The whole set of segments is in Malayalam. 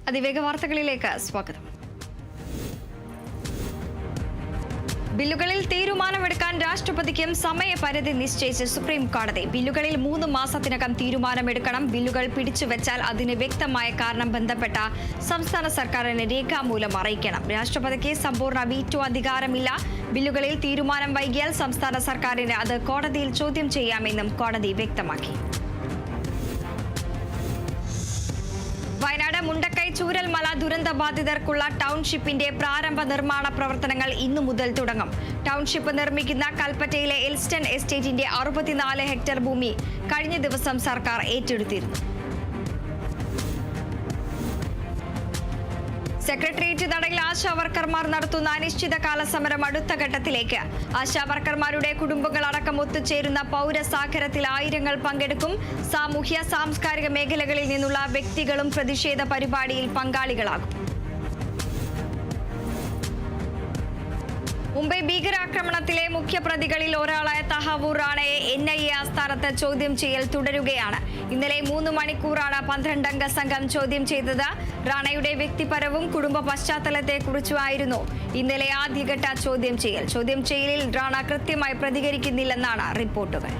അതിവേഗ വാർത്തകളിലേക്ക് സ്വാഗതം. ബില്ലുകളിൽ തീരുമാനമെടുക്കാൻ രാഷ്ട്രപതിക്കും സമയപരിധി നിശ്ചയിച്ച് സുപ്രീം കോടതി. ബില്ലുകളിൽ 3 മാസത്തിനകം തീരുമാനമെടുക്കണം. ബില്ലുകൾ പിടിച്ചുവെച്ചാൽ അതിന് വ്യക്തമായ കാരണം ബന്ധപ്പെട്ട സംസ്ഥാന സർക്കാരിന് രേഖാമൂലം അറിയിക്കണം. രാഷ്ട്രപതിക്ക് സമ്പൂർണ്ണ വീറ്റോ അധികാരമില്ല. ബില്ലുകളിൽ തീരുമാനം വൈകിയാൽ സംസ്ഥാന സർക്കാരിന് അത് കോടതിയിൽ ചോദ്യം ചെയ്യാമെന്നും കോടതി വ്യക്തമാക്കി. വയനാട് മുണ്ടക്കൈ ചൂരൽമല ദുരന്ത ബാധിതർക്കുള്ള ടൗൺഷിപ്പിന്റെ പ്രാരംഭ നിർമ്മാണ പ്രവർത്തനങ്ങൾ ഇന്നു മുതൽ തുടങ്ങും. ടൗൺഷിപ്പ് നിർമ്മിക്കുന്ന കൽപ്പറ്റയിലെ എൽസ്റ്റൺ എസ്റ്റേറ്റിന്റെ 64 ഹെക്ടർ ഭൂമി കഴിഞ്ഞ ദിവസം സർക്കാർ ഏറ്റെടുത്തിരുന്നു. സെക്രട്ടേറിയറ്റ് നടയിൽ ആശാവർക്കർമാർ നടത്തുന്ന അനിശ്ചിതകാല സമരം അടുത്ത ഘട്ടത്തിലേക്ക്. ആശാവർക്കർമാരുടെ കുടുംബങ്ങളടക്കം ഒത്തുചേരുന്ന പൗരസാഗരത്തിൽ ആയിരങ്ങൾ പങ്കെടുക്കും. സാമൂഹ്യ സാംസ്കാരിക മേഖലകളിൽ നിന്നുള്ള വ്യക്തികളും പ്രതിഷേധ പരിപാടിയിൽ പങ്കാളികളാകും. മുംബൈ ഭീകരാക്രമണത്തിലെ മുഖ്യപ്രതികളിൽ ഒരാളായ തഹവൂർ റാണയെ NIA ആസ്ഥാനത്ത് ചോദ്യം ചെയ്യൽ തുടരുകയാണ്. ഇന്നലെ 3 മണിക്കൂറാണ് 12 അംഗ സംഘം ചോദ്യം ചെയ്തത്. റാണയുടെ വ്യക്തിപരവും കുടുംബ പശ്ചാത്തലത്തെക്കുറിച്ചുമായിരുന്നു ഇന്നലെ ആദ്യഘട്ട ചോദ്യം ചെയ്യൽ. ചോദ്യം ചെയ്യലിൽ റാണ കൃത്യമായി പ്രതികരിക്കുന്നില്ലെന്നാണ് റിപ്പോർട്ടുകൾ.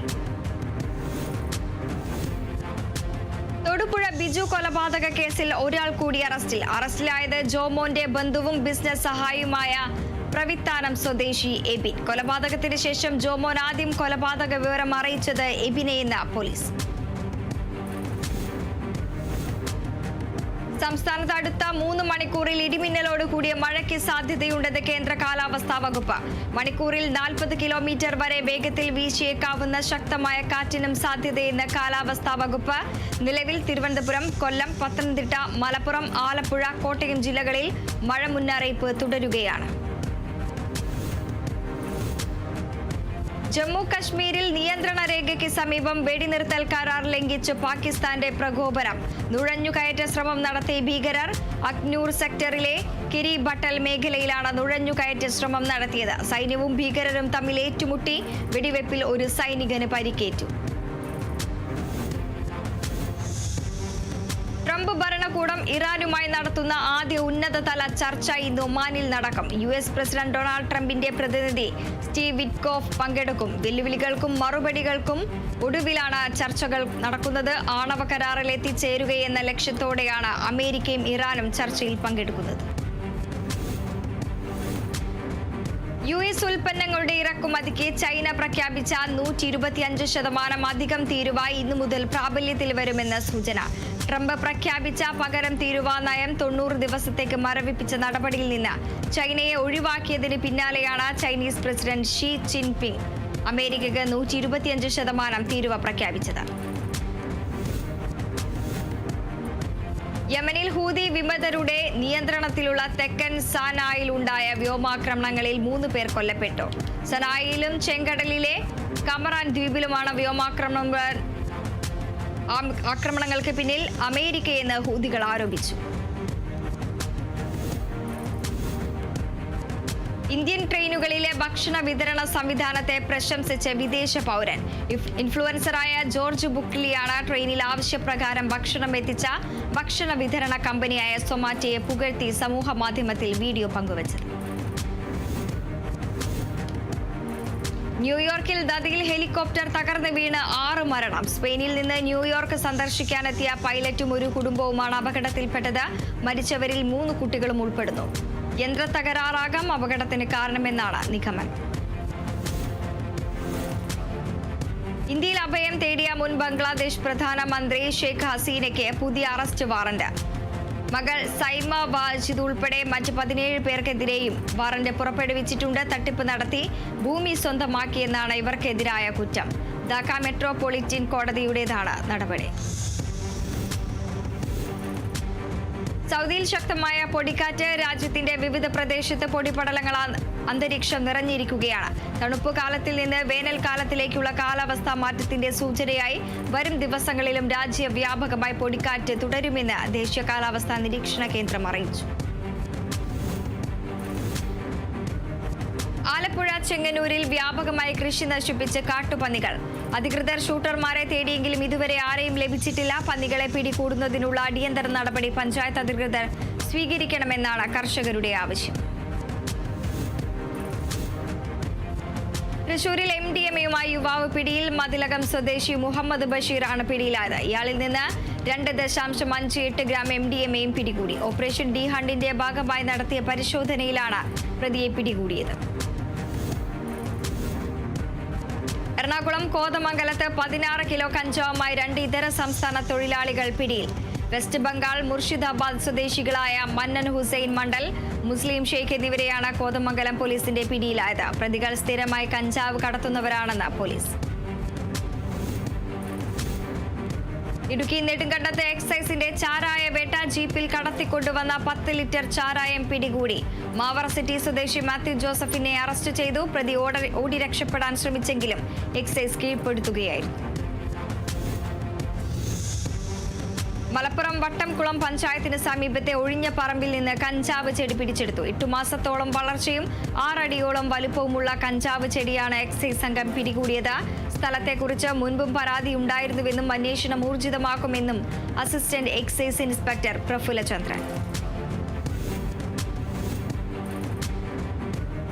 തൊടുപുഴ ബിജു കൊലപാതക കേസിൽ ഒരാൾ കൂടി അറസ്റ്റിലായത് ജോമോന്റെ ബന്ധുവും ബിസിനസ് സഹായിയുമായ പ്രവിത്താനം സ്വദേശി എബിൻ. കൊലപാതകത്തിന് ശേഷം ജോമോൻ ആദ്യം കൊലപാതക വിവരം അറിയിച്ചത് എബിനെയെന്ന് പോലീസ്. സംസ്ഥാനത്ത് അടുത്ത 3 മണിക്കൂറിൽ ഇടിമിന്നലോട് കൂടിയ മഴയ്ക്ക് സാധ്യതയുണ്ടെന്ന് കേന്ദ്ര കാലാവസ്ഥാ വകുപ്പ്. മണിക്കൂറിൽ 40 കിലോമീറ്റർ വരെ വേഗത്തിൽ വീശിയേക്കാവുന്ന ശക്തമായ കാറ്റിനും സാധ്യതയെന്ന് കാലാവസ്ഥാ വകുപ്പ്. നിലവിൽ തിരുവനന്തപുരം, കൊല്ലം, പത്തനംതിട്ട, മലപ്പുറം, ആലപ്പുഴ, കോട്ടയം ജില്ലകളിൽ മഴ മുന്നറിയിപ്പ് തുടരുകയാണ്. ജമ്മു കശ്മീരിൽ നിയന്ത്രണ രേഖയ്ക്ക് സമീപം വെടിനിർത്തൽ കരാർ ലംഘിച്ച് പാകിസ്ഥാന്റെ പ്രകോപനം. നുഴഞ്ഞുകയറ്റ ശ്രമം നടത്തിയ ഭീകരർ അക്നൂർ സെക്ടറിലെ കിരി ബട്ടൽ മേഖലയിലാണ് നുഴഞ്ഞുകയറ്റ ശ്രമം നടത്തിയത്. സൈന്യവും ഭീകരരും തമ്മിൽ ഏറ്റുമുട്ടി. വെടിവെപ്പിൽ ഒരു സൈനികന് പരിക്കേറ്റു. ട്രംപ് ഭരണകൂടം ഇറാനുമായി നടത്തുന്ന ആദ്യ ഉന്നതതല ചർച്ച ഇന്ന് ഒമാനിൽ നടക്കും. US പ്രസിഡന്റ് ഡൊണാൾഡ് ട്രംപിന്റെ പ്രതിനിധി സ്റ്റീവ് വിറ്റ്കോഫ് പങ്കെടുക്കും. വെല്ലുവിളികൾക്കും മറുപടികൾക്കും ഒടുവിലാണ് ചർച്ചകൾ നടക്കുന്നത്. ആണവ കരാറിൽ എത്തിച്ചേരുകയെന്ന ലക്ഷ്യത്തോടെയാണ് അമേരിക്കയും ഇറാനും ചർച്ചയിൽ പങ്കെടുക്കുന്നത്. US ഉൽപ്പന്നങ്ങളുടെ ഇറക്കുമതിക്ക് ചൈന പ്രഖ്യാപിച്ച 125% അധികം തീരുവ ഇന്നു മുതൽ പ്രാബല്യത്തിൽ വരുമെന്ന് സൂചന. ട്രംപ് പ്രഖ്യാപിച്ച പകരം തീരുവ നയം 90 ദിവസത്തേക്ക് മരവിപ്പിച്ച നടപടിയിൽ നിന്ന് ചൈനയെ ഒഴിവാക്കിയതിന് പിന്നാലെയാണ് ചൈനീസ് പ്രസിഡന്റ് ഷീ ജിൻപിങ് അമേരിക്കയ്ക്ക് 125% തീരുവ പ്രഖ്യാപിച്ചത്. യമനിൽ ഹൂതി വിമതരുടെ നിയന്ത്രണത്തിലുള്ള തെക്കൻ സനായിൽ ഉണ്ടായ വ്യോമാക്രമണങ്ങളിൽ 3 പേർ കൊല്ലപ്പെട്ടു. സനായിലും ചെങ്കടലിലെ കമറാൻ ദ്വീപിലുമാണ് ആക്രമണങ്ങൾക്ക് പിന്നിൽ അമേരിക്കയെന്ന് ഹൂതികൾ ആരോപിച്ചു. ഇന്ത്യൻ ട്രെയിനുകളിലെ ഭക്ഷണ വിതരണ സംവിധാനത്തെ പ്രശംസിച്ച് വിദേശ പൗരൻ. ഇൻഫ്ലുവൻസറായ ജോർജ് ബുക്ലിയാണ് ട്രെയിനിൽ ആവശ്യപ്രകാരം ഭക്ഷണം എത്തിച്ച ഭക്ഷണ വിതരണ കമ്പനിയായ സൊമാറ്റോയെ പുകഴ്ത്തി സമൂഹ മാധ്യമത്തിൽ വീഡിയോ പങ്കുവച്ചത്. ന്യൂയോർക്കിൽ നദിയിൽ ഹെലികോപ്റ്റർ തകർന്ന് വീണ് 6 മരണം. സ്പെയിനിൽ നിന്ന് ന്യൂയോർക്ക് സന്ദർശിക്കാനെത്തിയ പൈലറ്റും ഒരു കുടുംബവുമാണ് അപകടത്തിൽപ്പെട്ടത്. മരിച്ചവരിൽ 3 കുട്ടികളും ഉൾപ്പെടുന്നു. യന്ത്ര തകരാറാകാം അപകടത്തിന് കാരണമെന്നാണ് നിഗമനം. ഇന്ത്യയിൽ അഭയം തേടിയ മുൻ ബംഗ്ലാദേശ് പ്രധാനമന്ത്രി ഷെയ്ഖ് ഹസീനയ്ക്ക് പുതിയ അറസ്റ്റ് വാറന്റ്. മകൾ സൈമ വാജിദ് ഉൾപ്പെടെ മറ്റ് 17 പേർക്കെതിരെയും വാറന്റ് പുറപ്പെടുവിച്ചിട്ടുണ്ട്. തട്ടിപ്പ് നടത്തി ഭൂമി സ്വന്തമാക്കിയെന്നാണ് ഇവർക്കെതിരായ കുറ്റം. ധാക്ക മെട്രോപൊളിറ്റൻ കോടതിയുടേതാണ് നടപടി. സൗദിയിൽ ശക്തമായ പൊടിക്കാറ്റ്. രാജ്യത്തിന്റെ വിവിധ പ്രദേശത്ത് പൊടിപടലങ്ങളാൽ അന്തരീക്ഷം നിറഞ്ഞിരിക്കുകയാണ്. തണുപ്പ് കാലത്തിൽ നിന്ന് വേനൽക്കാലത്തിലേക്കുള്ള കാലാവസ്ഥാ മാറ്റത്തിന്റെ സൂചനയായി വരും ദിവസങ്ങളിലും രാജ്യവ്യാപകമായി പൊടിക്കാറ്റ് തുടരുമെന്ന് ദേശീയ കാലാവസ്ഥാ നിരീക്ഷണ കേന്ദ്രം അറിയിച്ചു. ആലപ്പുഴ ചെങ്ങന്നൂരിൽ വ്യാപകമായി കൃഷി നശിപ്പിച്ച് കാട്ടുപന്നികൾ. അധികൃതർ ഷൂട്ടർമാരെ തേടിയെങ്കിലും ഇതുവരെ ആരെയും ലഭിച്ചിട്ടില്ല. പന്നികളെ പിടികൂടുന്നതിനുള്ള അടിയന്തര നടപടി പഞ്ചായത്ത് അധികൃതർ സ്വീകരിക്കണമെന്നാണ് കർഷകരുടെ ആവശ്യം. തൃശൂരിൽ MDMAയുമായി യുവാവ് പിടിയിൽ. മതിലകം സ്വദേശി മുഹമ്മദ് ബഷീറാണ് പിടിയിലായത്. ഇയാളിൽ നിന്ന് 2.58 ഗ്രാം MDMAയും പിടികൂടി. ഓപ്പറേഷൻ ഡി ഹണ്ടിന്റെ ഭാഗമായി നടത്തിയ പരിശോധനയിലാണ് പ്രതിയെ പിടികൂടിയത്. എറണാകുളം കോതമംഗലത്ത് 16 കിലോ കഞ്ചാവുമായി 2 ഇതര സംസ്ഥാന തൊഴിലാളികൾ പിടിയിൽ. വെസ്റ്റ് ബംഗാൾ മുർഷിദാബാദ് സ്വദേശികളായ മന്നൻ ഹുസൈൻ മണ്ഡൽ, മുസ്ലിം ഷെയ്ഖ് എന്നിവരെയാണ് കോതമംഗലം പോലീസിന്റെ പിടിയിലായത്. പ്രതികൾ സ്ഥിരമായി കഞ്ചാവ് കടത്തുന്നവരാണെന്ന് പോലീസ്. ഇടുക്കി നെടുങ്കണ്ടത്ത് എക്സൈസിന്റെ ചാരായ വേട്ട. ജീപ്പിൽ കടത്തിക്കൊണ്ടുവന്ന 10 ലിറ്റർ ചാരായം പിടികൂടി. മാവർ സിറ്റി സ്വദേശി മാത്യു ജോസഫിനെ അറസ്റ്റ് ചെയ്തു. പ്രതി ഓടി രക്ഷപ്പെടാൻ ശ്രമിച്ചെങ്കിലും എക്സൈസ് കീഴ്പ്പെടുത്തുകയായിരുന്നു. മലപ്പുറം വട്ടംകുളം പഞ്ചായത്തിന് സമീപത്തെ ഒഴിഞ്ഞ പറമ്പിൽ നിന്ന് കഞ്ചാവ് ചെടി പിടിച്ചെടുത്തു. 8 മാസത്തോളം വളർച്ചയും 6 അടിയോളം വലുപ്പവുമുള്ള കഞ്ചാവ് ചെടിയാണ് എക്സൈസ് സംഘം പിടികൂടിയത്. സ്ഥലത്തെക്കുറിച്ച് മുൻപും പരാതി ഉണ്ടായിരുന്നുവെന്നും അന്വേഷണം ഊർജിതമാക്കുമെന്നും അസിസ്റ്റന്റ് എക്സൈസ് ഇൻസ്പെക്ടർ പ്രഫുല്ല ചന്ദ്രൻ.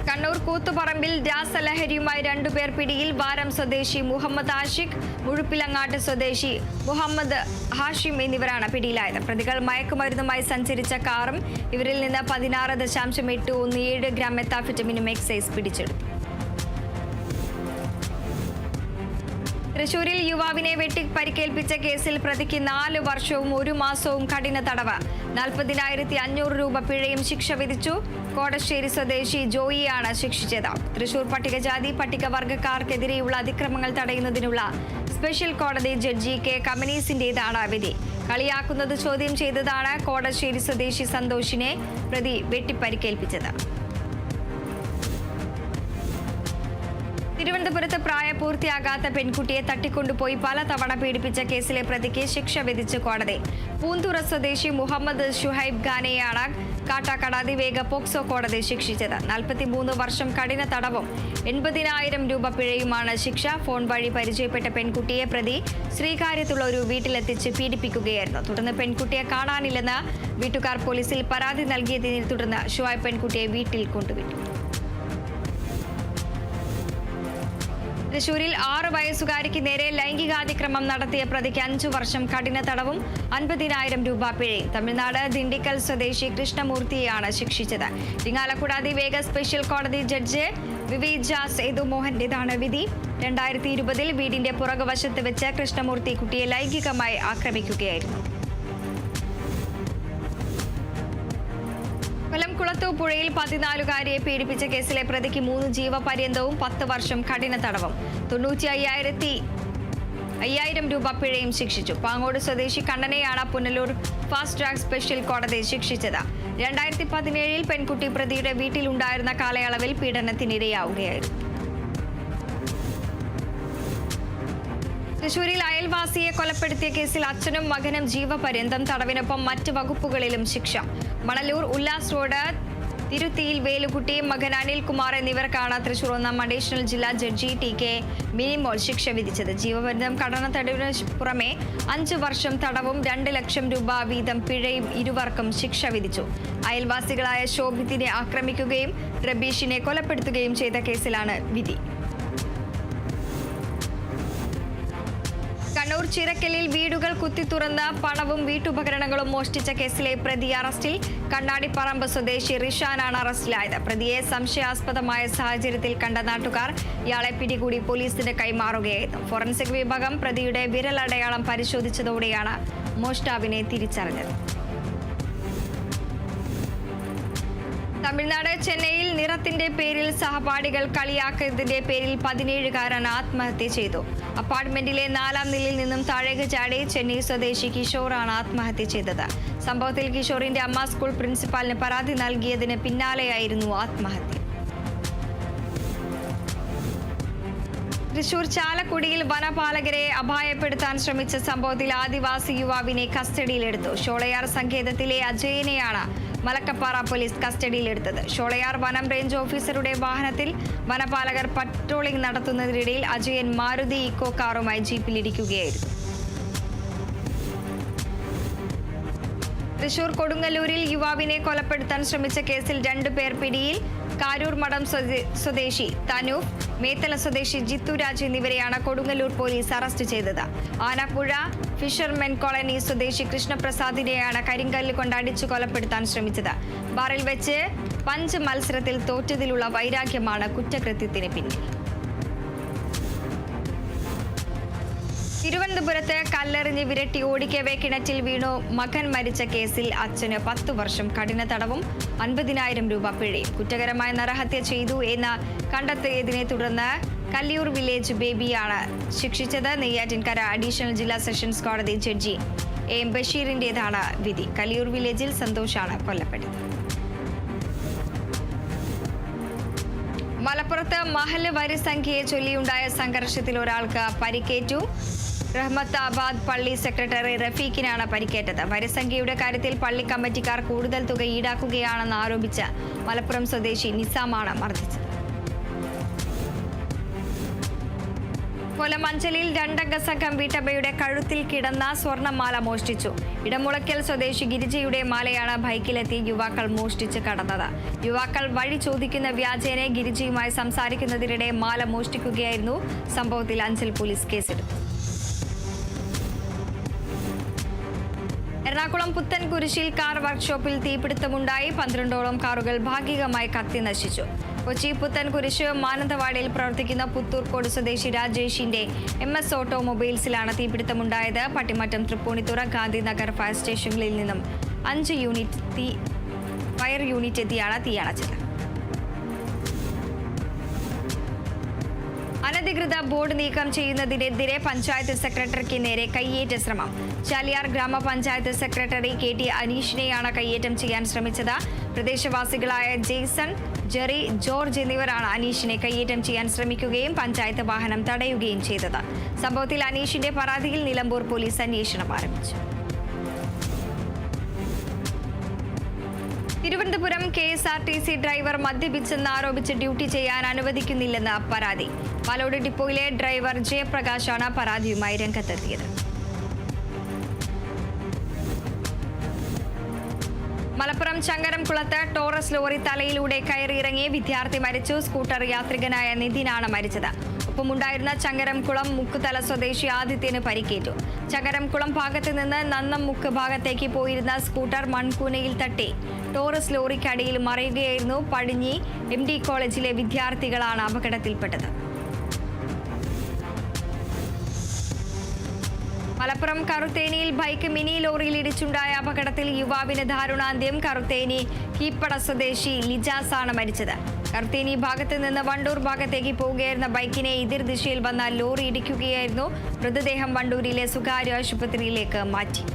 കണ്ണൂർ കൂത്തുപറമ്പിൽ രാസലഹരിയുമായി 2 പേർ പിടിയിൽ. വാരം സ്വദേശി മുഹമ്മദ് ആഷിഖ്, മുഴുപ്പിലങ്ങാട്ട് സ്വദേശി മുഹമ്മദ് ഹാഷിം എന്നിവരാണ് പിടിയിലായത്. പ്രതികൾ മയക്കുമരുന്നുമായി സഞ്ചരിച്ച കാറും ഇവരിൽ നിന്ന് 16.817 ഗ്രാം മെത്താഫെറ്റമിനും എക്സൈസ് പിടിച്ചെടുത്തു. തൃശൂരിൽ യുവാവിനെ വെട്ടി പരിക്കേൽപ്പിച്ച കേസിൽ പ്രതിക്ക് 4 വർഷവും 1 മാസവും കഠിന തടവ്, 40,500 രൂപ പിഴയും ശിക്ഷ വിധിച്ചു. കോടശ്ശേരി സ്വദേശി ജോയിയാണ് ശിക്ഷിച്ചത്. തൃശൂർ പട്ടികജാതി പട്ടികവർഗക്കാർക്കെതിരെയുള്ള അതിക്രമങ്ങൾ തടയുന്നതിനുള്ള സ്പെഷ്യൽ കോടതി ജഡ്ജി കെ കമനീസിന്റേതാണ് വിധി. കളിയാക്കുന്നത് ചോദ്യം ചെയ്തതാണ് കോടശ്ശേരി സ്വദേശി സന്തോഷിനെ പ്രതി വെട്ടിപ്പരിക്കേൽപ്പിച്ചത്. തിരുവനന്തപുരത്ത് പ്രായപൂർത്തിയാകാത്ത പെൺകുട്ടിയെ തട്ടിക്കൊണ്ടുപോയി പലതവണ പീഡിപ്പിച്ച കേസിലെ പ്രതിക്ക് ശിക്ഷ വിധിച്ച് കോടതി. പൂന്തുറ സ്വദേശി മുഹമ്മദ് ഷുഹൈബ് ഖാനെയാണ് കാട്ടാക്കട അതിവേഗ പോക്സോ കോടതി ശിക്ഷിച്ചത്. 43 വർഷം കഠിന തടവും 80,000 രൂപ പിഴയുമാണ് ശിക്ഷ. ഫോൺ വഴി പരിചയപ്പെട്ട പെൺകുട്ടിയെ പ്രതി ശ്രീകാര്യത്തുള്ള ഒരു വീട്ടിലെത്തിച്ച് പീഡിപ്പിക്കുകയായിരുന്നു. തുടർന്ന് പെൺകുട്ടിയെ കാണാനില്ലെന്ന് വീട്ടുകാർ പോലീസിൽ പരാതി നൽകിയതിനെ തുടർന്ന് ഷുഹൈബ് പെൺകുട്ടിയെ വീട്ടിൽ കൊണ്ടുവിട്ടു. തൃശൂരിൽ 6 വയസ്സുകാരിക്ക് നേരെ ലൈംഗികാതിക്രമം നടത്തിയ പ്രതിക്ക് 5 വർഷം കഠിന തടവും 50,000 രൂപ പിഴയും. തമിഴ്നാട് ദിണ്ടിക്കൽ സ്വദേശി കൃഷ്ണമൂർത്തിയെയാണ് ശിക്ഷിച്ചത്. ഇരിങ്ങാലക്കുട അതിവേഗ സ്പെഷ്യൽ കോടതി ജഡ്ജ് വിവേജ സേതുമോഹന്റേതാണ് വിധി. 2020 വീടിന്റെ പുറകുവശത്ത് വെച്ച് കൃഷ്ണമൂർത്തി കുട്ടിയെ ലൈംഗികമായി ആക്രമിക്കുകയായിരുന്നു. കൊല്ലം കുളത്തൂപ്പുഴയിൽ 14-കാരിയെ പീഡിപ്പിച്ച കേസിലെ പ്രതിക്ക് 3 ജീവപര്യന്തവും 10 വർഷം കഠിന തടവും 95,000 രൂപ പിഴയും ശിക്ഷിച്ചു. പാങ്ങോട് സ്വദേശി കണ്ണനെയാണ് പുനലൂർ ഫാസ്റ്റ് ട്രാക്ക് സ്പെഷ്യൽ കോടതി ശിക്ഷിച്ചത്. 2017 പെൺകുട്ടി പ്രതിയുടെ വീട്ടിലുണ്ടായിരുന്ന കാലയളവിൽ പീഡനത്തിനിരയാവുകയായിരുന്നു. തൃശൂരിൽ അയൽവാസിയെ കൊലപ്പെടുത്തിയ കേസിൽ അച്ഛനും മകനും ജീവപര്യന്തം തടവിനൊപ്പം മറ്റ് വകുപ്പുകളിലും ശിക്ഷ. മണലൂർ ഉല്ലാസ് റോഡ് തിരുത്തിയിൽ വേലുകുട്ടി, മകൻ അനിൽകുമാർ എന്നിവർക്കാണ് തൃശൂർ 1 അഡീഷണൽ ജില്ലാ ജഡ്ജി TK മിനിമോൾ ശിക്ഷ വിധിച്ചത്. ജീവപര്യന്തം കഠിന തടവിന് പുറമെ 5 വർഷം തടവും 2 ലക്ഷം രൂപ വീതം പിഴയും ഇരുവർക്കും ശിക്ഷ വിധിച്ചു. അയൽവാസികളായ ശോഭിത്തിനെ ആക്രമിക്കുകയും റബീഷിനെ കൊലപ്പെടുത്തുകയും ചെയ്ത കേസിലാണ് വിധി. കണ്ണൂർ ചിറക്കലിൽ വീടുകൾ കുത്തിത്തുറന്ന് പണവും വീട്ടുപകരണങ്ങളും മോഷ്ടിച്ച കേസിലെ പ്രതി അറസ്റ്റിൽ. കണ്ണാടിപ്പറമ്പ് സ്വദേശി റിഷാനാണ് അറസ്റ്റിലായത്. പ്രതിയെ സംശയാസ്പദമായ സാഹചര്യത്തിൽ കണ്ട നാട്ടുകാർ ഇയാളെ പിടികൂടി പോലീസിന് കൈമാറുകയായിരുന്നു. ഫോറൻസിക് വിഭാഗം പ്രതിയുടെ വിരലടയാളം പരിശോധിച്ചതോടെയാണ് മോഷ്ടാവിനെ തിരിച്ചറിഞ്ഞത്. തമിഴ്നാട് ചെന്നൈയിൽ നിറത്തിന്റെ പേരിൽ സഹപാഠികൾ കളിയാക്കിയതിന്റെ പേരിൽ 17-കാരൻ ആത്മഹത്യ ചെയ്തു. അപ്പാർട്ട്മെന്റിലെ 4-ാം നിലയിൽ നിന്നും താഴേക്ക് ചാടി ചെന്നൈ സ്വദേശി കിഷോറാണ് ആത്മഹത്യ ചെയ്തത്. സംഭവത്തിൽ കിഷോറിന്റെ അമ്മ സ്കൂൾ പ്രിൻസിപ്പാലിന് പരാതി നൽകിയതിന് പിന്നാലെയായിരുന്നു ആത്മഹത്യ. തൃശൂർ ചാലക്കുടിയിൽ വനപാലകരെ അപായപ്പെടുത്താൻ ശ്രമിച്ച സംഭവത്തിൽ ആദിവാസി യുവാവിനെ കസ്റ്റഡിയിലെടുത്തു. ഷോളയാർ സങ്കേതത്തിലെ അജയനെയാണ് മലക്കപ്പാറ പോലീസ് കസ്റ്റഡിയിലെടുത്തത്. ഷോളയാർ വനം റേഞ്ച് ഓഫീസറുടെ വാഹനത്തിൽ വനപാലകർ പട്രോളിംഗ് നടത്തുന്നതിനിടയിൽ അജയൻ മാരുതി ഇക്കോ കാറുമായി ജീപ്പിലിരിക്കുകയായിരുന്നു. തൃശൂർ കൊടുങ്ങല്ലൂരിൽ യുവാവിനെ കൊലപ്പെടുത്താൻ ശ്രമിച്ച കേസിൽ 2 പേർ പിടിയിൽ. കാരൂർ മഠം സ്വദേശി തനൂഫ്, മേത്തല സ്വദേശി ജിത്തു രാജ് എന്നിവരെയാണ് കൊടുങ്ങല്ലൂർ പോലീസ് അറസ്റ്റ് ചെയ്തത്. ആനപ്പുഴ ഫിഷർമെൻ കോളനി സ്വദേശി കൃഷ്ണപ്രസാദിനെയാണ് കരിങ്കല്ല് കൊണ്ട് അടിച്ചു കൊലപ്പെടുത്താൻ ശ്രമിച്ചത്. ബാറിൽ വെച്ച് പഞ്ച് മത്സരത്തിൽ തോറ്റതിലുള്ള വൈരാഗ്യമാണ് കുറ്റകൃത്യത്തിന് പിന്നിൽ. തിരുവനന്തപുരത്ത് കല്ലെറിഞ്ഞ് വിരട്ടി ഓടിക്കവേ കിണറ്റിൽ വീണു മകൻ മരിച്ച കേസിൽ അച്ഛന് 10 വർഷം കഠിന തടവും 50,000 രൂപ പിഴയും. കുറ്റകരമായ നരഹത്യ ചെയ്തു എന്ന് കണ്ടെത്തിയതിനെ തുടർന്ന് കല്ലിയൂർ വില്ലേജ് ബേബിയാണ് ശിക്ഷിച്ചത്. നെയ്യാറ്റിൻകര അഡീഷണൽ ജില്ലാ സെഷൻസ് കോടതി ജഡ്ജി എം ബഷീറിന്റേതാണ് വിധി. കല്ലിയൂർ വില്ലേജിൽ സന്തോഷാണ് കൊല്ലപ്പെട്ടത്. മലപ്പുറത്ത് മഹല്ല് വരിസംഖ്യയെ ചൊല്ലിയുണ്ടായ സംഘർഷത്തിൽ ഒരാൾക്ക് പരിക്കേറ്റു. റഹ്മത്താബാദ് പള്ളി സെക്രട്ടറി റഫീഖിനാണ് പരിക്കേറ്റത്. വരിസംഖ്യയുടെ കാര്യത്തിൽ പള്ളി കമ്മിറ്റിക്കാർ കൂടുതൽ തുക ഈടാക്കുകയാണെന്ന് ആരോപിച്ച് മലപ്പുറം സ്വദേശി നിസാമാണ് മർദ്ദിച്ചത്. കൊലമഞ്ചലിൽ 2 അംഗ സംഘം വീട്ടമ്മയുടെ കഴുത്തിൽ കിടന്ന സ്വർണ്ണമാല മോഷ്ടിച്ചു. ഇടമുളയ്ക്കൽ സ്വദേശി ഗിരിജയുടെ മാലയാണ് ബൈക്കിലെത്തി യുവാക്കൾ മോഷ്ടിച്ച് കടന്നത്. യുവാക്കൾ വഴി ചോദിക്കുന്ന വ്യാജേന ഗിരിജയുമായി സംസാരിക്കുന്നതിനിടെ മാല മോഷ്ടിക്കുകയായിരുന്നു. സംഭവത്തിൽ അഞ്ചൽ പോലീസ് കേസെടുത്തു. എറണാകുളം പുത്തൻകുരിശിൽ കാർ വർക്ക്ഷോപ്പിൽ തീപിടുത്തമുണ്ടായി. 12ഓളം കാറുകൾ ഭാഗികമായി കത്തി നശിച്ചു. കൊച്ചി പുത്തൻകുരിശ് മാനന്തവാടിയിൽ പ്രവർത്തിക്കുന്ന പുത്തൂർക്കോട് സ്വദേശി രാജേഷിന്റെ MS ഓട്ടോമൊബൈൽസിലാണ് തീപിടുത്തമുണ്ടായത്. പട്ടിമറ്റം, തൃപ്പൂണിത്തുറ, ഗാന്ധിനഗർ ഫയർ സ്റ്റേഷനുകളിൽ നിന്നും 5 ഫയർ യൂണിറ്റ് എത്തിയാണ് തീയണച്ചത്. അനധികൃത ബോർഡ് നീക്കം ചെയ്യുന്നതിനെതിരെ പഞ്ചായത്ത് സെക്രട്ടറിക്ക് നേരെ കയ്യേറ്റ ശ്രമം. ചാലിയാർ ഗ്രാമപഞ്ചായത്ത് സെക്രട്ടറി KT അനീഷിനെയാണ് കയ്യേറ്റം ചെയ്യാൻ ശ്രമിച്ചത്. പ്രദേശവാസികളായ ജെയ്സൺ, ജെറി, ജോർജ് എന്നിവരാണ് അനീഷിനെ കയ്യേറ്റം ചെയ്യാൻ ശ്രമിക്കുകയും പഞ്ചായത്ത് വാഹനം തടയുകയും ചെയ്തത്. സംഭവത്തിൽ അനീഷിന്റെ പരാതിയിൽ നിലമ്പൂർ പോലീസ് അന്വേഷണം ആരംഭിച്ചു. തിരുവനന്തപുരം KSRTC ഡ്രൈവർ മദ്യപിച്ചെന്ന് ആരോപിച്ച് ഡ്യൂട്ടി ചെയ്യാൻ അനുവദിക്കുന്നില്ലെന്ന് പരാതി. പാലോട് ഡിപ്പോയിലെ ഡ്രൈവർ ജയപ്രകാശാണ് പരാതിയുമായി രംഗത്തെത്തിയത്. മലപ്പുറം ചങ്ങരംകുളത്ത് ടോറസ് ലോറി തലയിലൂടെ കയറിയിറങ്ങി വിദ്യാർത്ഥി മരിച്ചു. സ്കൂട്ടർ യാത്രികനായ നിതിനാണ് മരിച്ചത്. ഒപ്പമുണ്ടായിരുന്ന ചങ്ങരംകുളം മുക്കുതല സ്വദേശി ആദിത്യന് പരിക്കേറ്റു. ചങ്ങരംകുളം ഭാഗത്ത് നിന്ന് നന്നംമുക്ക് ഭാഗത്തേക്ക് പോയിരുന്ന സ്കൂട്ടർ മൺകൂനയിൽ തട്ടി ടോറസ് ലോറിക്കടിയിൽ മറിയുകയായിരുന്നു. പടിഞ്ഞി MD കോളേജിലെ വിദ്യാർത്ഥികളാണ് അപകടത്തിൽപ്പെട്ടത്. മലപ്പുറം കറുത്തേനിയിൽ ബൈക്ക് മിനി ലോറിയിൽ ഇടിച്ചുണ്ടായ അപകടത്തിൽ യുവാവിന് ദാരുണാന്ത്യം. കറുത്തേനി കീപ്പട സ്വദേശി ലിജാസാണ് മരിച്ചത്. കറുത്തേനി ഭാഗത്ത് നിന്ന് വണ്ടൂർ ഭാഗത്തേക്ക് പോവുകയായിരുന്ന ബൈക്കിനെ എതിർദിശയിൽ വന്ന ലോറി ഇടിക്കുകയായിരുന്നു. മൃതദേഹം വണ്ടൂരിലെ സ്വകാര്യ ആശുപത്രിയിലേക്ക് മാറ്റി.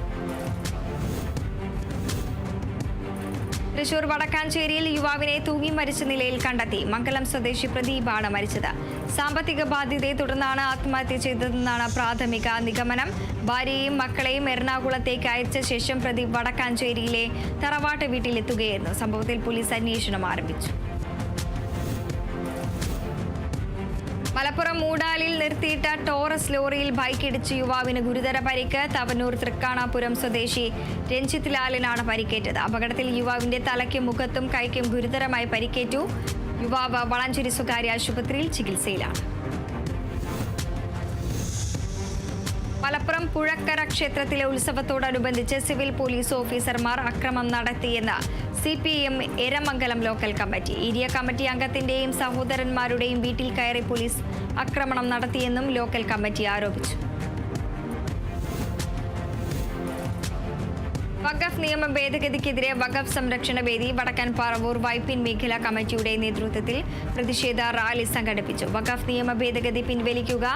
തൃശൂർ വടക്കാഞ്ചേരിയിൽ യുവാവിനെ തൂങ്ങി മരിച്ച നിലയിൽ കണ്ടെത്തി. മംഗലം സ്വദേശി പ്രദീപാണ് മരിച്ചത്. സാമ്പത്തിക ബാധ്യതയെ തുടർന്നാണ് ആത്മഹത്യ ചെയ്തതെന്നാണ് പ്രാഥമിക നിഗമനം. ഭാര്യയെയും മക്കളെയും എറണാകുളത്തേക്ക് അയച്ച ശേഷം പ്രദീപ് വടക്കാഞ്ചേരിയിലെ തറവാട്ട് വീട്ടിലെത്തുകയായിരുന്നു. സംഭവത്തിൽ പോലീസ് അന്വേഷണം ആരംഭിച്ചു. മലപ്പുറം മൂടാലിൽ നിർത്തിയിട്ട ടോറസ് ലോറിയിൽ ബൈക്കിടിച്ച് യുവാവിന് ഗുരുതര പരിക്ക്. തവനൂർ തൃക്കാണാപുരം സ്വദേശി രഞ്ജിത്ത് ലാലിനാണ് പരിക്കേറ്റത്. അപകടത്തിൽ യുവാവിന്റെ തലയ്ക്കും മുഖത്തും കൈക്കും ഗുരുതരമായി പരിക്കേറ്റു. യുവാവ് വളാഞ്ചേരി സ്വകാര്യ ആശുപത്രിയിൽ ചികിത്സയിലാണ്. മലപ്പുറം പുഴക്കര ക്ഷേത്രത്തിലെ ഉത്സവത്തോടനുബന്ധിച്ച് സിവിൽ പോലീസ് ഓഫീസർമാർ അക്രമം നടത്തിയെന്ന് CPM Eramangalam local committee. Area committee അംഗത്തിന്റെയും സഹോദരന്മാരുടെയും വീട്ടിൽ കയറി പോലീസ് ആക്രമണം നടത്തിയെന്നും ലോക്കൽ കമ്മിറ്റി ആരോപിച്ചു. വഖഫ് നിയമ ഭേദഗതിക്കെതിരെ വഖഫ് സംരക്ഷണ വേദി വടക്കൻ പറവൂർ വൈപ്പിൻ മേഖലാ കമ്മിറ്റിയുടെ നേതൃത്വത്തിൽ പ്രതിഷേധ റാലി സംഘടിപ്പിച്ചു. വഖഫ് നിയമ ഭേദഗതി പിൻവലിക്കുക,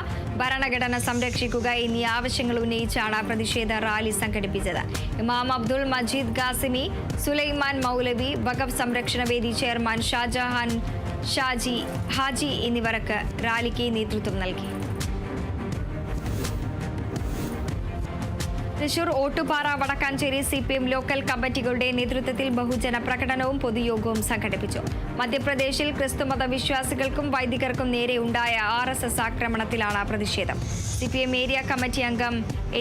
ഭരണഘടന സംരക്ഷിക്കുക എന്നീ ആവശ്യങ്ങൾ ഉന്നയിച്ചാണ് പ്രതിഷേധ റാലി സംഘടിപ്പിച്ചത്. ഇമാം അബ്ദുൾ മജീദ് ഖാസിമി, സുലൈമാൻ മൗലവി, വഖഫ് സംരക്ഷണ വേദി ചെയർമാൻ ഷാജഹാൻ ഹാജി എന്നിവർക്ക് റാലിക്ക് നേതൃത്വം നൽകി. തൃശൂർ ഓട്ടുപാറ വടക്കാഞ്ചേരി CPM ലോക്കൽ കമ്മിറ്റികളുടെ നേതൃത്വത്തിൽ ബഹുജന പ്രകടനവും പൊതുയോഗവും സംഘടിപ്പിച്ചു. മധ്യപ്രദേശിൽ ക്രിസ്തുമത വിശ്വാസികൾക്കും വൈദികർക്കും നേരെ ഉണ്ടായ RSS ആക്രമണത്തിലാണ് പ്രതിഷേധം. CPM ഏരിയ കമ്മിറ്റി അംഗം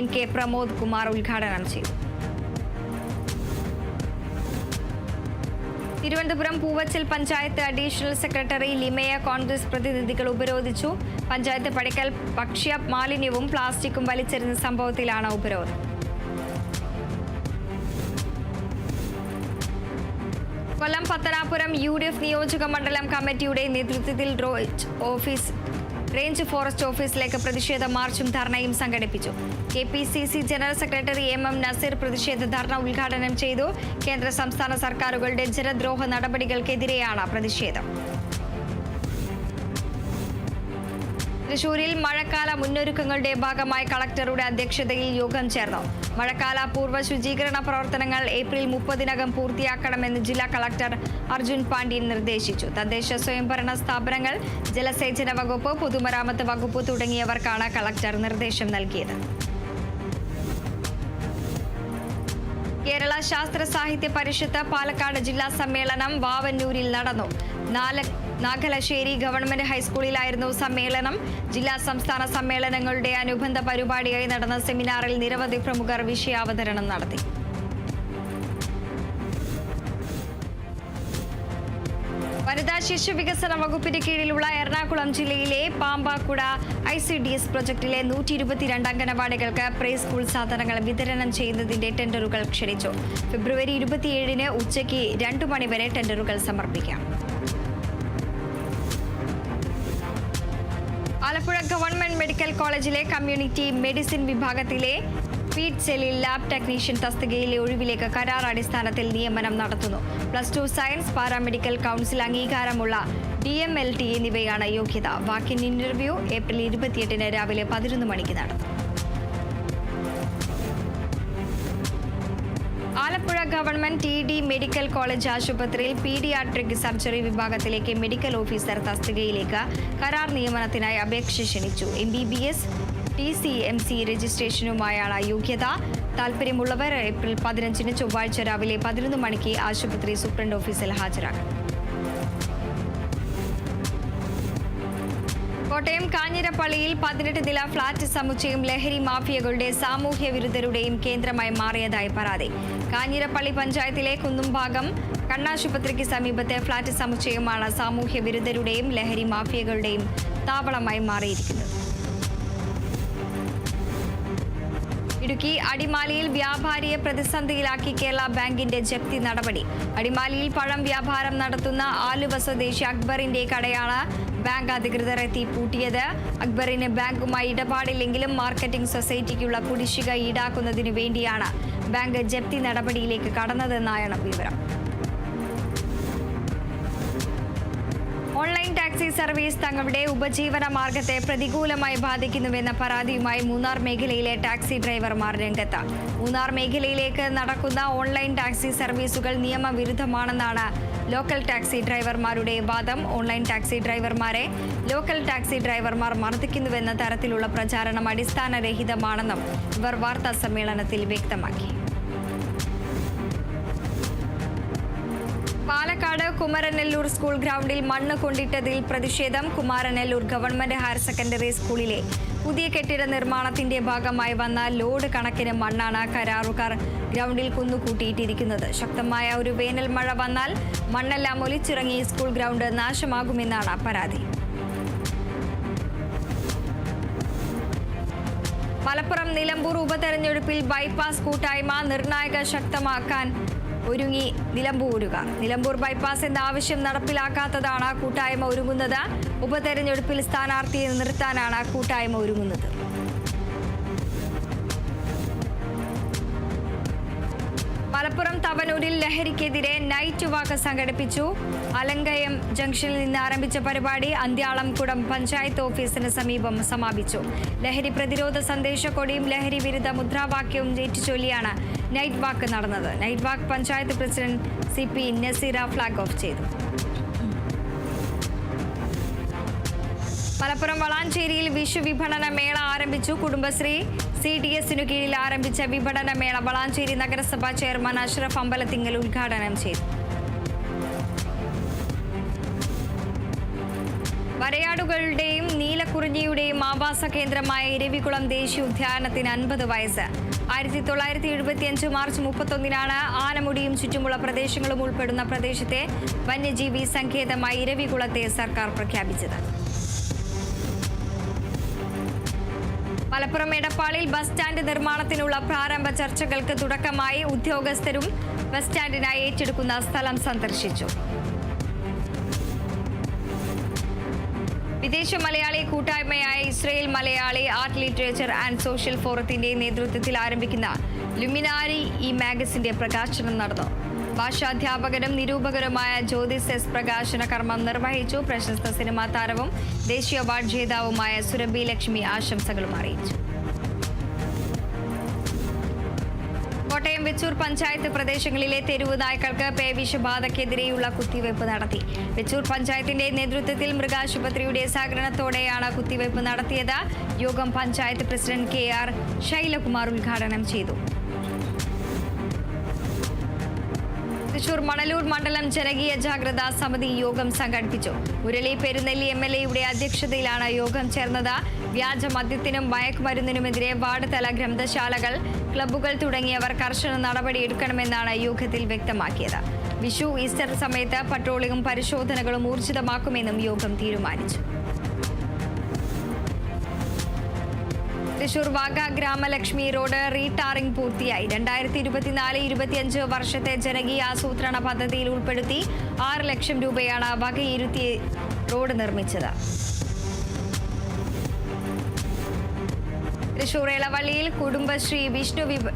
NK പ്രമോദ് കുമാർ ഉദ്ഘാടനം ചെയ്തു. തിരുവനന്തപുരം പൂവച്ചൽ പഞ്ചായത്ത് അഡീഷണൽ സെക്രട്ടറി ലിമയെ കോൺഗ്രസ് പ്രതിനിധികൾ ഉപരോധിച്ചു. പഞ്ചായത്ത് പടിക്കൽ ഭക്ഷ്യ മാലിന്യവും പ്ലാസ്റ്റിക്കും വലിച്ചെറിഞ്ഞ സംഭവത്തിലാണ് ഉപരോധം. കൊല്ലം പത്തനാപുരം UDF നിയോജക മണ്ഡലം കമ്മിറ്റിയുടെ നേതൃത്വത്തിൽ റേഞ്ച് ഫോറസ്റ്റ് ഓഫീസിലേക്ക് പ്രതിഷേധ മാർച്ചും ധർണയും സംഘടിപ്പിച്ചു. KPCC general secretary MM Naseer പ്രതിഷേധ ധർണ ഉദ്ഘാടനം ചെയ്തു. കേന്ദ്ര സംസ്ഥാന സർക്കാരുകളുടെ ജനദ്രോഹ നടപടികൾക്കെതിരെയാണ് പ്രതിഷേധം. തൃശൂരിൽ മഴക്കാല മുന്നൊരുക്കങ്ങളുടെ ഭാഗമായി കളക്ടറുടെ അധ്യക്ഷതയിൽ യോഗം ചേർന്നു. മഴക്കാല പൂർവ്വ ശുചീകരണ പ്രവർത്തനങ്ങൾ ഏപ്രിൽ 30-നകം പൂർത്തിയാക്കണമെന്ന് ജില്ലാ കളക്ടർ അർജുൻ പാണ്ഡ്യൻ നിർദ്ദേശിച്ചു. തദ്ദേശ സ്വയംഭരണ സ്ഥാപനങ്ങൾ, ജലസേചന വകുപ്പ്, പൊതുമരാമത്ത് വകുപ്പ് തുടങ്ങിയവർക്കാണ് കളക്ടർ നിർദ്ദേശം നൽകിയത്. കേരള ശാസ്ത്ര സാഹിത്യ പരിഷത്ത് പാലക്കാട് ജില്ലാ സമ്മേളനം വാവന്നൂരിൽ നടന്നു. നാഗലശ്ശേരി ഗവൺമെന്റ് ഹൈസ്കൂളിലായിരുന്നു സമ്മേളനം. ജില്ലാ സംസ്ഥാന സമ്മേളനങ്ങളുടെ അനുബന്ധ പരിപാടിയായി നടന്ന സെമിനാറിൽ നിരവധി പ്രമുഖർ വിഷയാവതരണം നടത്തി. വനിതാ ശിശു വികസന വകുപ്പിന് കീഴിലുള്ള എറണാകുളം ജില്ലയിലെ പാമ്പാക്കുട ICDS പ്രൊജക്ടിലെ 122 അംഗനവാടികൾക്ക് പ്രീ സ്കൂൾ സാധനങ്ങൾ വിതരണം ചെയ്യുന്നതിന്റെ ടെൻഡറുകൾ ക്ഷണിച്ചു. ഫെബ്രുവരി 27-ന് ഉച്ചയ്ക്ക് 2 മണി വരെ ടെൻഡറുകൾ സമർപ്പിക്കാം. ആലപ്പുഴ ഗവൺമെന്റ് മെഡിക്കൽ കോളേജിലെ കമ്മ്യൂണിറ്റി മെഡിസിൻ വിഭാഗത്തിലെ ഫീഡ് സെല്ലിൽ ലാബ് ടെക്നീഷ്യൻ തസ്തികയിലെ ഒഴിവിലേക്ക് കരാർ അടിസ്ഥാനത്തിൽ നിയമനം നടത്തുന്നു. +2 സയൻസ്, പാരാമെഡിക്കൽ കൗൺസിൽ അംഗീകാരമുള്ള DMLT എന്നിവയാണ് യോഗ്യത. വാക്കിൻ ഇന്റർവ്യൂ ഏപ്രിൽ 28-ന് രാവിലെ 11 മണിക്ക് നടത്തും. Alappuzha government TD medical college ആശുപത്രിയിൽ പീഡിയാട്രിക് സർജറി വിഭാഗത്തിലേക്ക് മെഡിക്കൽ ഓഫീസർ തസ്തികയിലേക്ക് കരാർ നിയമനത്തിനായി അപേക്ഷ ക്ഷണിച്ചു. MBBS TCMC രജിസ്ട്രേഷനുമായാണ് യോഗ്യത. താൽപ്പര്യമുള്ളവർ ഏപ്രിൽ 15-ന് ചൊവ്വാഴ്ച രാവിലെ 11 മണിക്ക് ആശുപത്രി സൂപ്രണ്ട് ഓഫീസിൽ ഹാജരാക്കണം. കോട്ടയം കാഞ്ഞിരപ്പള്ളിയിൽ 18 നില ഫ്ളാറ്റ് സമുച്ചയം ലഹരി മാഫിയകളുടെ സാമൂഹ്യ വിരുദ്ധരുടെയും കേന്ദ്രമായി മാറിയതായി പരാതി. കാഞ്ഞിരപ്പള്ളി പഞ്ചായത്തിലെ കുന്നുംഭാഗം കണ്ണാശുപത്രിക്ക് സമീപത്തെ ഫ്ളാറ്റ് സമുച്ചയമാണ് സാമൂഹ്യ വിരുദ്ധരുടെയും ലഹരി മാഫിയകളുടെയും താവളമായി മാറിയിരിക്കുന്നത്. ഇടുക്കി അടിമാലിയിൽ വ്യാപാരിയെ പ്രതിസന്ധിയിലാക്കി കേരള ബാങ്കിന്റെ ജപ്തി നടപടി. അടിമാലിയിൽ പഴം വ്യാപാരം നടത്തുന്ന ആലുവ സ്വദേശി അക്ബറിന്റെ കടയാണ് ബാങ്ക് അധികൃതർ എത്തി പൂട്ടിയത്. അക്ബറിന് ബാങ്കുമായി ഇടപാടില്ലെങ്കിലും മാർക്കറ്റിംഗ് സൊസൈറ്റിക്കുള്ള കുടിശ്ശിക ഈടാക്കുന്നതിനു വേണ്ടിയാണ് ബാങ്ക് ജപ്തി നടപടിയിലേക്ക് കടന്നതെന്നാണ് വിവരം. ഓൺലൈൻ ടാക്സി സർവീസ് തങ്ങളുടെ ഉപജീവന മാർഗത്തെ പ്രതികൂലമായി ബാധിക്കുന്നുവെന്ന പരാതിയുമായി മൂന്നാർ മേഖലയിലെ ടാക്സി ഡ്രൈവർമാർ രംഗത്ത്. മൂന്നാർ മേഖലയിലേക്ക് നടക്കുന്ന ഓൺലൈൻ ടാക്സി സർവീസുകൾ നിയമവിരുദ്ധമാണെന്നാണ് ലോക്കൽ ടാക്സി ഡ്രൈവർമാരുടെ വാദം. ഓൺലൈൻ ടാക്സി ഡ്രൈവർമാരെ ലോക്കൽ ടാക്സി ഡ്രൈവർമാർ മർദ്ദിക്കുന്നുവെന്ന തരത്തിലുള്ള പ്രചാരണം അടിസ്ഥാനരഹിതമാണെന്നും ഇവർ വാർത്താ സമ്മേളനത്തിൽ വ്യക്തമാക്കി. പാലക്കാട് കുമരനെല്ലൂർ സ്കൂൾ ഗ്രൗണ്ടിൽ മണ്ണ് കൊണ്ടിട്ടതിൽ പ്രതിഷേധം. കുമാരനെല്ലൂർ ഗവൺമെന്റ് ഹയർ സെക്കൻഡറി സ്കൂളിലെ പുതിയ കെട്ടിട നിർമ്മാണത്തിന്റെ ഭാഗമായി വന്ന ലോഡ് കണക്കിന് മണ്ണാണ് കരാറുകാർ ഗ്രൗണ്ടിൽ കുന്നുകൂട്ടിയിട്ടിരിക്കുന്നത്. ശക്തമായ ഒരു വേനൽ മഴ വന്നാൽ മണ്ണെല്ലാം ഒലിച്ചിറങ്ങി സ്കൂൾ ഗ്രൗണ്ട് നാശമാകുമെന്നാണ് പരാതി. മലപ്പുറം നിലമ്പൂർ ഉപതെരഞ്ഞെടുപ്പിൽ ബൈപ്പാസ് കൂട്ടായ്മ നിർണായക ശക്തമാക്കാൻ ഒരുങ്ങി നിലമ്പൂരുകാർ. നിലമ്പൂർ ബൈപ്പാസ് എന്ന ആവശ്യം നടപ്പിലാക്കാത്തതാണ് കൂട്ടായ്മ ഒരുങ്ങുന്നത്. ഉപതെരഞ്ഞെടുപ്പിൽ സ്ഥാനാർത്ഥിയെ നിർത്താനാണ് കൂട്ടായ്മ ഒരുങ്ങുന്നത്. മലപ്പുറം തവനൂരിൽ ലഹരിക്കെതിരെ നൈറ്റ് വാക്ക് സംഘടിപ്പിച്ചു. അലങ്കയം ജംഗ്ഷനിൽ നിന്ന് ആരംഭിച്ച പരിപാടി അന്ത്യാളംകുടം പഞ്ചായത്ത് ഓഫീസിന് സമീപം സമാപിച്ചു. ലഹരി പ്രതിരോധ സന്ദേശക്കൊടിയും ലഹരി വിരുദ്ധ മുദ്രാവാക്യവും ഏറ്റുചൊല്ലിയാണ് നൈറ്റ് വാക്ക് നടന്നത്. Night walk panchayat president CP Naseera flag off ചെയ്തു. മലപ്പുറം വളാഞ്ചേരിയിൽ വിഷു വിപണന മേള ആരംഭിച്ചു. കുടുംബശ്രീ CDSനു കീഴിൽ ആരംഭിച്ച വിപണന മേള വളാഞ്ചേരി നഗരസഭാ ചെയർമാൻ അഷ്റഫ് അമ്പലത്തിങ്ങൽ ഉദ്ഘാടനം ചെയ്തു. വരയാടുകളുടെയും നീലക്കുറിഞ്ഞിയുടെയും ആവാസ കേന്ദ്രമായ ഇരവികുളം ദേശീയോദ്യാനത്തിന് 50 വയസ്സ്. 1975 മാർച്ച് 31 ആനമുടിയും ചുറ്റുമുള്ള പ്രദേശങ്ങളും ഉൾപ്പെടുന്ന പ്രദേശത്തെ വന്യജീവി സങ്കേതമായി ഇരവികുളത്തെ സർക്കാർ പ്രഖ്യാപിച്ചത്. മലപ്പുറം എടപ്പാളിൽ ബസ് സ്റ്റാൻഡ് നിർമ്മാണത്തിനുള്ള പ്രാരംഭ ചർച്ചകൾക്ക് തുടക്കമായി. ഉദ്യോഗസ്ഥരും ബസ് സ്റ്റാൻഡിനായി ഏറ്റെടുക്കുന്ന സ്ഥലം സന്ദർശിച്ചു. വിദേശ മലയാളി കൂട്ടായ്മയായ Israel Malayali art literature and social ഫോറത്തിന്റെ നേതൃത്വത്തിൽ ആരംഭിക്കുന്ന ലുമിനാരി ഈ മാഗസിന്റെ പ്രകാശനം നടന്നു. ഭാഷാധ്യാപകരും നിരൂപകരുമായ ജ്യോതിസ് എസ് പ്രകാശന കർമ്മം നിർവഹിച്ചു. പ്രശസ്ത സിനിമാ താരവും ദേശീയ അവാർഡ് ജേതാവുമായ സുരഭി ലക്ഷ്മി ആശംസകളും അറിയിച്ചു. കോട്ടയം വെച്ചൂർ പഞ്ചായത്ത് പ്രദേശങ്ങളിലെ തെരുവ് നായ്ക്കൾക്ക് പേവിഷബാധയ്ക്കെതിരെയുള്ള കുത്തിവയ്പ് നടത്തി. വെച്ചൂർ പഞ്ചായത്തിന്റെ നേതൃത്വത്തിൽ മൃഗാശുപത്രിയുടെ സഹകരണത്തോടെയാണ് കുത്തിവയ്പ് നടത്തിയത്. യോഗം പഞ്ചായത്ത് പ്രസിഡന്റ് KR ശൈലകുമാർ ഉദ്ഘാടനം ചെയ്തു. തൃശൂർ മണലൂർ മണ്ഡലം ജനകീയ ജാഗ്രതാ സമിതി യോഗം സംഘടിപ്പിച്ചു. മുരളി പെരുന്നെല്ലി MLA അധ്യക്ഷതയിലാണ് യോഗം ചേർന്നത്. വ്യാജ മദ്യത്തിനും മയക്കുമരുന്നിനുമെതിരെ വാർഡ് തല ഗ്രന്ഥശാലകൾ, ക്ലബ്ബുകൾ തുടങ്ങിയവർ കർശന നടപടിയെടുക്കണമെന്നാണ് യോഗത്തിൽ വ്യക്തമാക്കിയത്. വിഷു, ഈസ്റ്റർ സമയത്ത് പട്രോളിംഗും പരിശോധനകളും ഊർജിതമാക്കുമെന്നും യോഗം തീരുമാനിച്ചു. തൃശൂർ വാഗ ഗ്രാമലക്ഷ്മി റോഡ് റീടാറിംഗ് പൂർത്തിയായി. 2024-25 വർഷത്തെ ജനകീയ ആസൂത്രണ പദ്ധതിയിൽ ഉൾപ്പെടുത്തി 6 ലക്ഷം രൂപയാണ് വകയിരുത്തി റോഡ് നിർമ്മിച്ചത്. തൃശൂർ എളവള്ളിയിൽ കുടുംബശ്രീ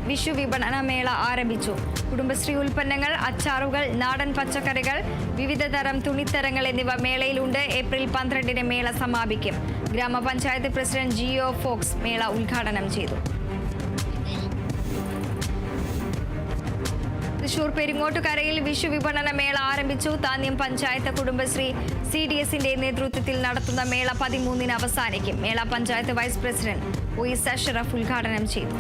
വിഷു വിപണന മേള ആരംഭിച്ചു. കുടുംബശ്രീ ഉൽപ്പന്നങ്ങൾ, അച്ചാറുകൾ, നാടൻ പച്ചക്കറികൾ, വിവിധ തരം തുണിത്തരങ്ങൾ എന്നിവ മേളയിലുണ്ട്. ഏപ്രിൽ 12 മേള സമാപിക്കും. ഗ്രാമപഞ്ചായത്ത് പ്രസിഡന്റ് GO ഫോക്സ് മേള ഉദ്ഘാടനം ചെയ്തു. തൃശൂർ പെരിങ്ങോട്ടുകരയിൽ വിഷു വിപണന മേള ആരംഭിച്ചു. താന്യം പഞ്ചായത്ത് കുടുംബശ്രീ CDSന്റെ നേതൃത്വത്തിൽ നടത്തുന്ന മേള 13 അവസാനിക്കും. മേള panchayat vice president OS Ashraf ഉദ്ഘാടനം ചെയ്തു.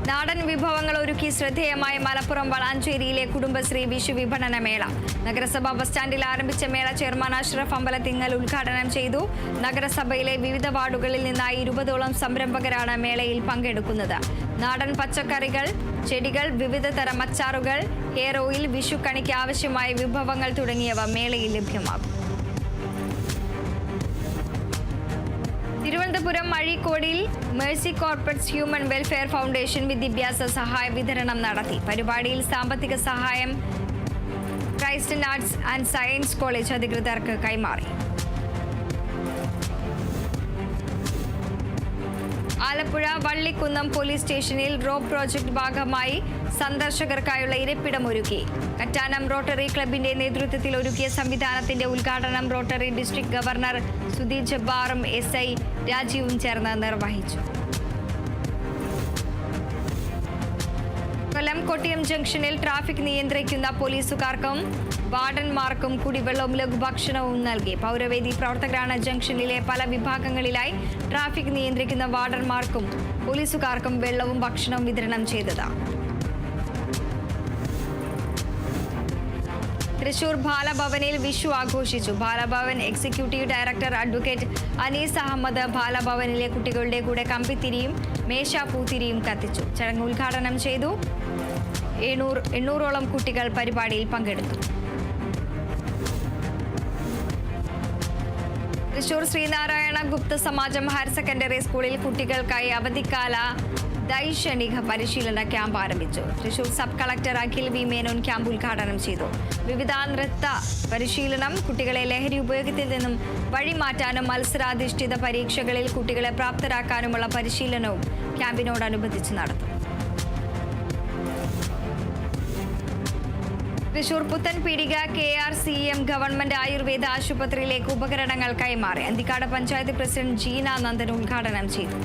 നാടൻ വിഭവങ്ങൾ ഒരുക്കി ശ്രദ്ധേയമായ മലപ്പുറം വളാഞ്ചേരിയിലെ കുടുംബശ്രീ വിഷു വിപണന മേള. നഗരസഭ ബസ് സ്റ്റാൻഡിൽ ആരംഭിച്ച മേള ചെയർമാൻ അഷ്റഫ് അമ്പലത്തിങ്ങൽ ഉദ്ഘാടനം ചെയ്തു. നഗരസഭയിലെ വിവിധ വാർഡുകളിൽ നിന്നായി 20ഓളം സംരംഭകരാണ് മേളയിൽ പങ്കെടുക്കുന്നത്. നാടൻ പച്ചക്കറികൾ, ചെടികൾ, വിവിധ തരം അച്ചാറുകൾ, ഹെയർ ഓയിൽ, വിഷു കണിക്ക് ആവശ്യമായ വിഭവങ്ങൾ തുടങ്ങിയവ മേളയിൽ ലഭ്യമാകും. തിരുവനന്തപുരം അഴീക്കോടിൽ Mercy corporate human welfare foundation വിദ്യാഭ്യാസ സഹായ വിതരണം നടത്തി. പരിപാടിയിൽ സാമ്പത്തിക സഹായം Christ arts and science college അധികൃതർക്ക് കൈമാറി. ആലപ്പുഴ വള്ളിക്കുന്നം പോലീസ് സ്റ്റേഷനിൽ റോപ്പ് പ്രോജക്ട് ഭാഗമായി സന്ദർശകർക്കായുള്ള ഇരിപ്പിടമൊരുക്കി. കറ്റാനം റോട്ടറി ക്ലബിന്റെ നേതൃത്വത്തിൽ ഒരുക്കിയ സംവിധാനത്തിന്റെ ഉദ്ഘാടനം റോട്ടറി ഡിസ്ട്രിക്ട് ഗവർണർ സുധി ജബ്ബാറും SI രാജീവും ചേർന്ന് നിർവഹിച്ചു. കൊല്ലം കൊട്ടിയം ജംഗ്ഷനിൽ ട്രാഫിക് നിയന്ത്രിക്കുന്ന പോലീസുകാർക്കും വാർഡന്മാർക്കും കുടിവെള്ളവും ലഘുഭക്ഷണവും നൽകി. പൗരവേദി പ്രവർത്തകരാണ് ജംഗ്ഷനിലെ പല വിഭാഗങ്ങളിലായി ട്രാഫിക് നിയന്ത്രിക്കുന്ന വാർഡന്മാർക്കും പോലീസുകാർക്കും വെള്ളവും ഭക്ഷണവും വിതരണം ചെയ്തത്. തൃശൂർ ബാലഭവനിൽ വിഷു ആഘോഷിച്ചു. Balabhavan executive director advocate Anees Ahammed ബാലഭവനിലെ കുട്ടികളുടെ കൂടെ കമ്പിത്തിരിയും മേശാപ്പൂത്തിരിയും കത്തിച്ചു. ചടങ്ങ് ഉദ്ഘാടനം ചെയ്തു. 800ഓളം കുട്ടികൾ പരിപാടിയിൽ പങ്കെടുത്തു. തൃശൂർ ശ്രീനാരായണ ഗുപ്ത സമാജം ഹയർ സെക്കൻഡറി സ്കൂളിൽ കുട്ടികൾക്കായി അവധിക്കാല ദൈക്ഷണിക പരിശീലന ക്യാമ്പ് ആരംഭിച്ചു. Thrissur sub collector Akhil V Menon camp ഉദ്ഘാടനം ചെയ്തു. വിവിധ നൃത്ത പരിശീലനം, കുട്ടികളെ ലഹരി ഉപയോഗത്തിൽ നിന്നും വഴിമാറ്റാനും മത്സരാധിഷ്ഠിത പരീക്ഷകളിൽ കുട്ടികളെ പ്രാപ്തരാക്കാനുമുള്ള പരിശീലനവും ക്യാമ്പിനോടനുബന്ധിച്ച് നടത്തും. തൃശൂർ പുത്തൻപീടിക KRCM ഗവൺമെന്റ് ആയുർവേദ ആശുപത്രിയിലേക്ക് ഉപകരണങ്ങൾ കൈമാറി. അന്തിക്കാട് പഞ്ചായത്ത് പ്രസിഡന്റ് ജീന നന്ദൻ ഉദ്ഘാടനം ചെയ്തു.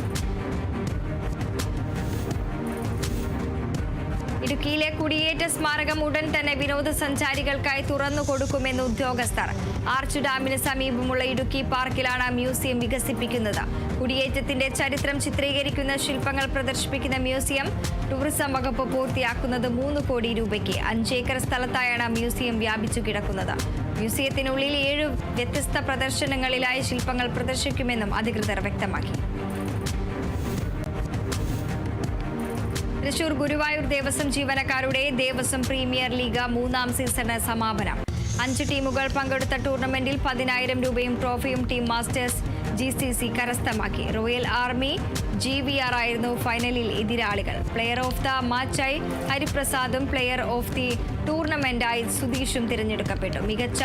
ഇടുക്കിയിലെ കുടിയേറ്റ സ്മാരകം ഉടൻ തന്നെ വിനോദസഞ്ചാരികൾക്കായി തുറന്നു കൊടുക്കുമെന്ന് ഉദ്യോഗസ്ഥർ. ആർച്ച് ഡാമിന് സമീപമുള്ള ഇടുക്കി പാർക്കിലാണ് മ്യൂസിയം വികസിപ്പിക്കുന്നത്. കുടിയേറ്റത്തിന്റെ ചരിത്രം ചിത്രീകരിക്കുന്ന ശില്പങ്ങൾ പ്രദർശിപ്പിക്കുന്ന മ്യൂസിയം ടൂറിസം വകുപ്പ് പൂർത്തിയാക്കുന്നത് 3 കോടി രൂപയ്ക്ക്. 5 ഏക്കർ സ്ഥലത്തായാണ് മ്യൂസിയം വ്യാപിച്ചു കിടക്കുന്നത്. മ്യൂസിയത്തിനുള്ളിൽ 7 വ്യത്യസ്ത പ്രദർശനങ്ങളിലായി ശില്പങ്ങൾ പ്രദർശിക്കുമെന്നും അധികൃതർ വ്യക്തമാക്കി. തൃശൂർ ഗുരുവായൂർ ദേവസ്വം ജീവനക്കാരുടെ ദേവസ്വം പ്രീമിയർ ലീഗ് 3ാം സീസണിന് സമാപനം. 5 ടീമുകൾ പങ്കെടുത്ത ടൂർണമെന്റിൽ 10,000 രൂപയും ട്രോഫിയും ടീം മാസ്റ്റേഴ്സ് GCC കരസ്ഥമാക്കി. റോയൽ ആർമി GVR ആയിരുന്നു ഫൈനലിൽ എതിരാളികൾ. പ്ലെയർ ഓഫ് ദ മാച്ചായി ഹരിപ്രസാദും പ്ലെയർ ഓഫ് ദി ടൂർണമെന്റായി സുധീഷും തിരഞ്ഞെടുക്കപ്പെട്ടു. മികച്ച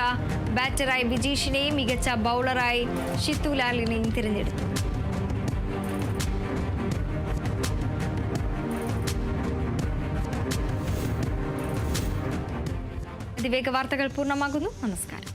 ബാറ്ററായി വിജീഷിനെയും മികച്ച ബൗളറായി ഷിത്തുലാലിനെയും തിരഞ്ഞെടുത്തു. അതിവേഗ വാർത്തകൾ പൂർണ്ണമാകുന്നു. നമസ്കാരം.